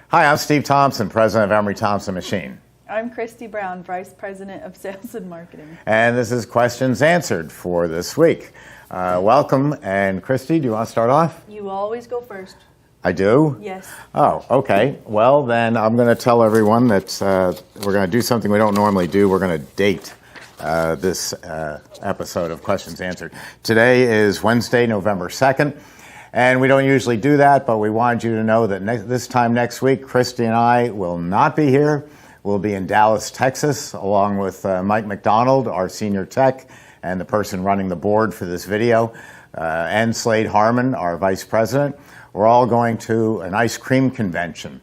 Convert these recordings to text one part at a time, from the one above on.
Hi, I'm Steve Thompson, president of Emery Thompson Machine. I'm Christy Brown, vice president of sales and marketing. And this is Questions Answered for this week. Welcome, and Christy, do you want to start off? You always go first. I do? Yes. Oh, okay. Well, then I'm going to tell everyone that we're going to do something we don't normally do. We're going to date this episode of Questions Answered. Today is Wednesday, November 2nd. And we don't usually do that, but we wanted you to know that this time next week, Christy and I will not be here. We'll be in Dallas, Texas, along with Mike McDonald, our senior tech, and the person running the board for this video, and Slade Harmon, our vice president. We're all going to an ice cream convention,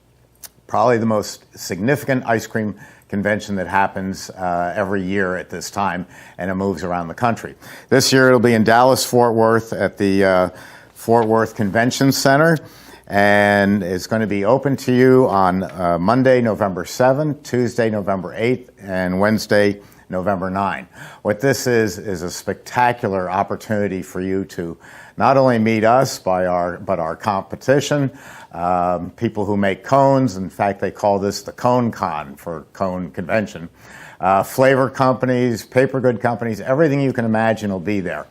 probably the most significant ice cream convention that happens every year at this time, and it moves around the country. This year it'll be in Dallas, Fort Worth at the Fort Worth Convention Center, and it's going to be open to you on Monday, November 7th, Tuesday, November 8th, and Wednesday, November 9th. What this is a spectacular opportunity for you to not only meet us, but our competition, people who make cones. In fact, they call this the Conecon for Cone Convention. Flavor companies, paper good companies, everything you can imagine will be there.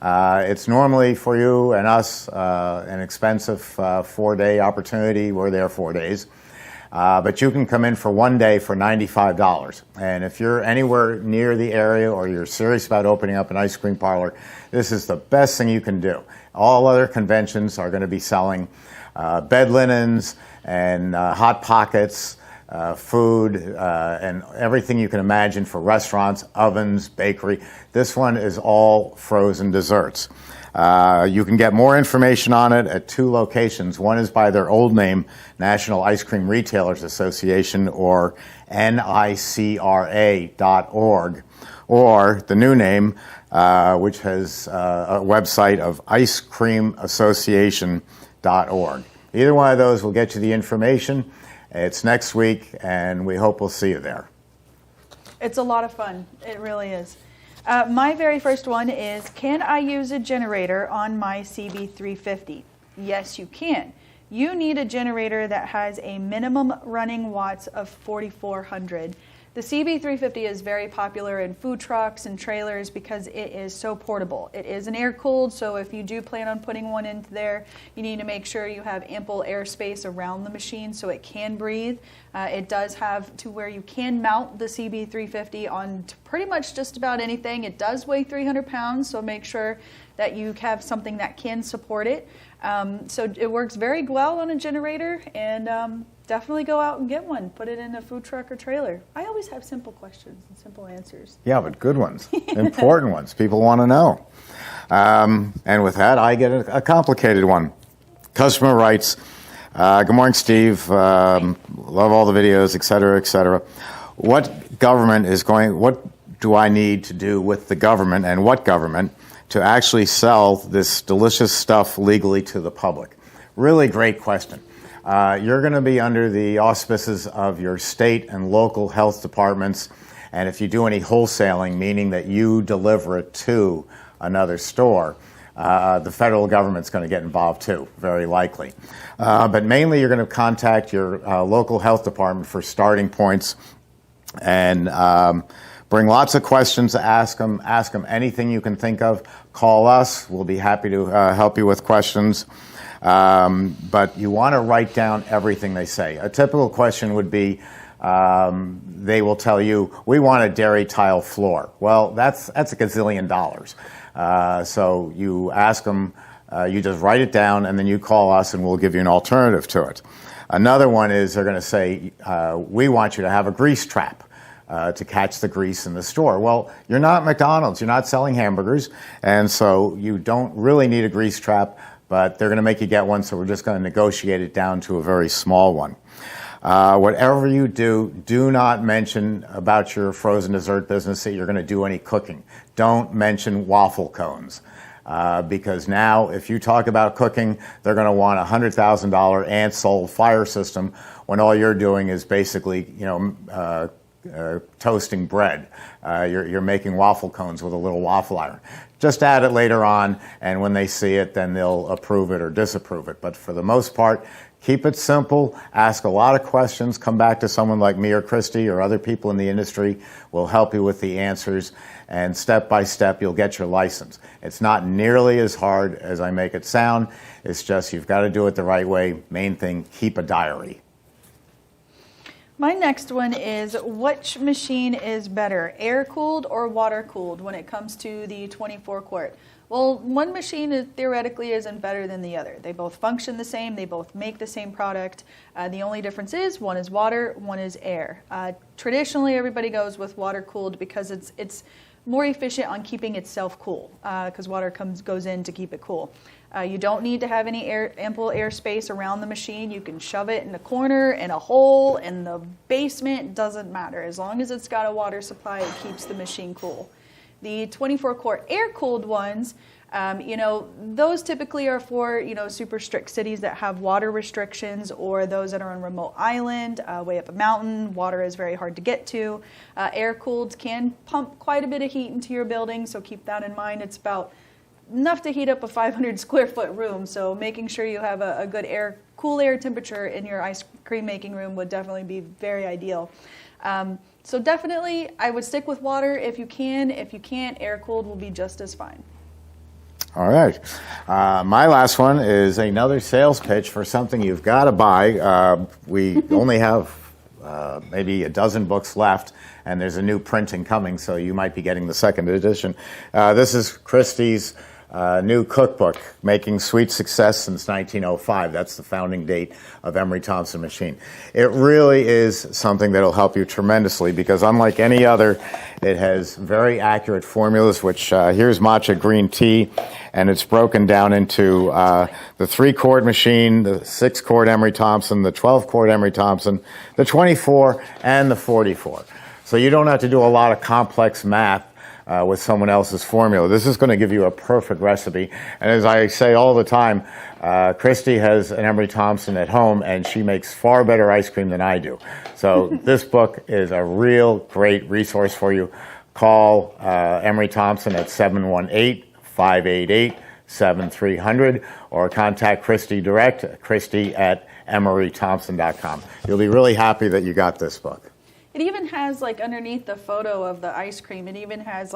It's normally for you and us an expensive 4-day opportunity. We're there 4 days. But you can come in for 1 day for $95. And if you're anywhere near the area or you're serious about opening up an ice cream parlor, this is the best thing you can do. All other conventions are going to be selling bed linens and Hot Pockets, food, and everything you can imagine for restaurants, ovens, bakery. This one is all frozen desserts. You can get more information on it at 2 locations. One is by their old name, National Ice Cream Retailers Association, or NICRA.org, or the new name, which has a website of icecreamassociation.org. Either one of those will get you the information. It's next week, and we hope we'll see you there. It's a lot of fun. It really is. My very first one is, can I use a generator on my CB350? Yes, you can. You need a generator that has a minimum running watts of 4,400. The CB350 is very popular in food trucks and trailers because it is so portable. It is an air-cooled, so if you do plan on putting one into there, you need to make sure you have ample airspace around the machine so it can breathe. It does have to where you can mount the CB350 on pretty much just about anything. It does weigh 300 pounds, so make sure that you have something that can support it. So it works very well on a generator, and definitely go out and get one. Put it in a food truck or trailer. I always have simple questions and simple answers. Yeah, but good ones, important ones. People want to know. And with that, I get a complicated one. Customer writes, good morning, Steve. Love all the videos, et cetera, et cetera. What do I need to do with the government, and what government, to actually sell this delicious stuff legally to the public? Really great question. You're going to be under the auspices of your state and local health departments, and if you do any wholesaling, meaning that you deliver it to another store, the federal government's going to get involved too, very likely. But mainly you're going to contact your local health department for starting points, and bring lots of questions to ask them anything you can think of. Call us. We'll be happy to help you with questions. But you want to write down everything they say. A typical question would be, they will tell you, we want a dairy tile floor. Well, that's a gazillion dollars. So you ask them, you just write it down, and then you call us, and we'll give you an alternative to it. Another one is they're going to say, we want you to have a grease trap to catch the grease in the store. Well, you're not McDonald's. You're not selling hamburgers, and so you don't really need a grease trap, but they're going to make you get one, so we're just going to negotiate it down to a very small one. Whatever you do, do not mention about your frozen dessert business that you're going to do any cooking. Don't mention waffle cones. Because now, if you talk about cooking, they're going to want a $100,000 ant sold fire system when all you're doing is basically, toasting bread. You're making waffle cones with a little waffle iron. Just add it later on, and when they see it, then they'll approve it or disapprove it. But for the most part, keep it simple, ask a lot of questions, come back to someone like me or Christy or other people in the industry. We'll help you with the answers, and step by step, you'll get your license. It's not nearly as hard as I make it sound. It's just you've got to do it the right way. Main thing, keep a diary. My next one is, which machine is better, air-cooled or water-cooled when it comes to the 24 quart? Well, one machine theoretically isn't better than the other. They both function the same. They both make the same product. The only difference is one is water, one is air. Traditionally, everybody goes with water-cooled because it's more efficient on keeping itself cool, because water goes in to keep it cool. You don't need to have any ample airspace around the machine. You can shove it in a corner, in a hole, in the basement. Doesn't matter. As long as it's got a water supply, it keeps the machine cool. The 24 quart air-cooled ones, those typically are for, super strict cities that have water restrictions, or those that are on a remote island, way up a mountain. Water is very hard to get to. Air-cooled can pump quite a bit of heat into your building, so keep that in mind. It's about enough to heat up a 500 square foot room, so making sure you have a good cool air temperature in your ice cream making room would definitely be very ideal. So definitely, I would stick with water if you can. If you can't, air-cooled will be just as fine. All right. My last one is another sales pitch for something you've got to buy. We only have maybe a dozen books left, and there's a new printing coming, so you might be getting the second edition. This is Christy's new cookbook, Making Sweet Success Since 1905. That's the founding date of Emery Thompson machine. It really is something that will help you tremendously, because unlike any other, it has very accurate formulas, which here's matcha green tea, and it's broken down into the 3-quart machine, the 6-quart Emery Thompson, the 12-quart Emery Thompson, the 24, and the 44. So you don't have to do a lot of complex math with someone else's formula. This is going to give you a perfect recipe. And as I say all the time, Christy has an Emery Thompson at home, and she makes far better ice cream than I do. So this book is a real great resource for you. Call Emery Thompson at 718-588-7300, or contact Christy direct, Christy at emerythompson.com. You'll be really happy that you got this book. It even has, underneath the photo of the ice cream, it even has,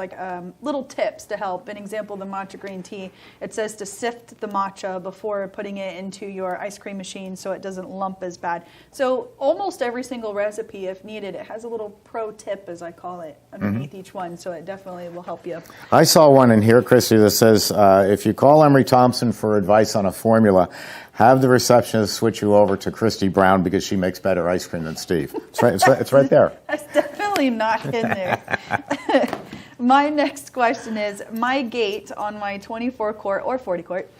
little tips to help. An example, the matcha green tea, it says to sift the matcha before putting it into your ice cream machine so it doesn't lump as bad. So almost every single recipe, if needed, it has a little pro tip, as I call it, underneath each one, so it definitely will help you. I saw one in here, Christy, that says, if you call Emery Thompson for advice on a formula, have the receptionist switch you over to Christy Brown, because she makes better ice cream than Steve. It's right there. That's definitely not in there. My next question is, my gate on my 24 quart or 40 quart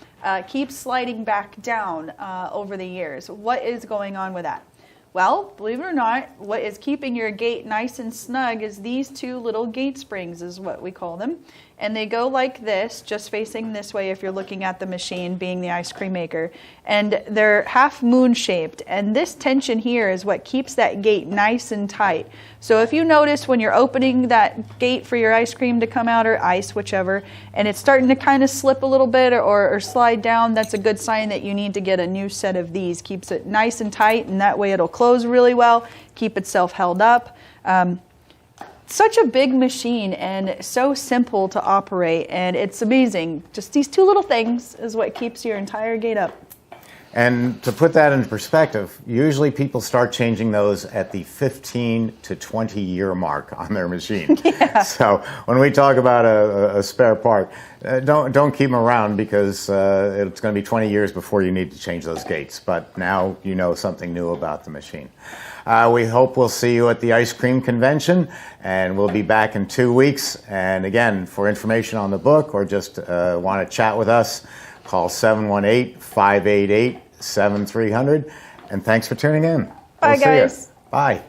keeps sliding back down over the years. What is going on with that? Well, believe it or not, what is keeping your gate nice and snug is these two little gate springs, is what we call them. And they go like this, just facing this way if you're looking at the machine, being the ice cream maker. And they're half moon shaped. And this tension here is what keeps that gate nice and tight. So if you notice when you're opening that gate for your ice cream to come out, or ice, whichever, and it's starting to kind of slip a little bit or slide down, that's a good sign that you need to get a new set of these. Keeps it nice and tight, and that way it'll close really well, keep itself held up. Such a big machine and so simple to operate, and it's amazing. Just these two little things is what keeps your entire gate up. And to put that into perspective, usually people start changing those at the 15 to 20 year mark on their machine. Yeah. So when we talk about a spare part, don't keep them around, because it's going to be 20 years before you need to change those gates. But now you know something new about the machine. We hope we'll see you at the ice cream convention, and we'll be back in 2 weeks. And again, for information on the book, or just want to chat with us, call 718-588-7300. And thanks for tuning in. Bye, we'll guys. See you. Bye.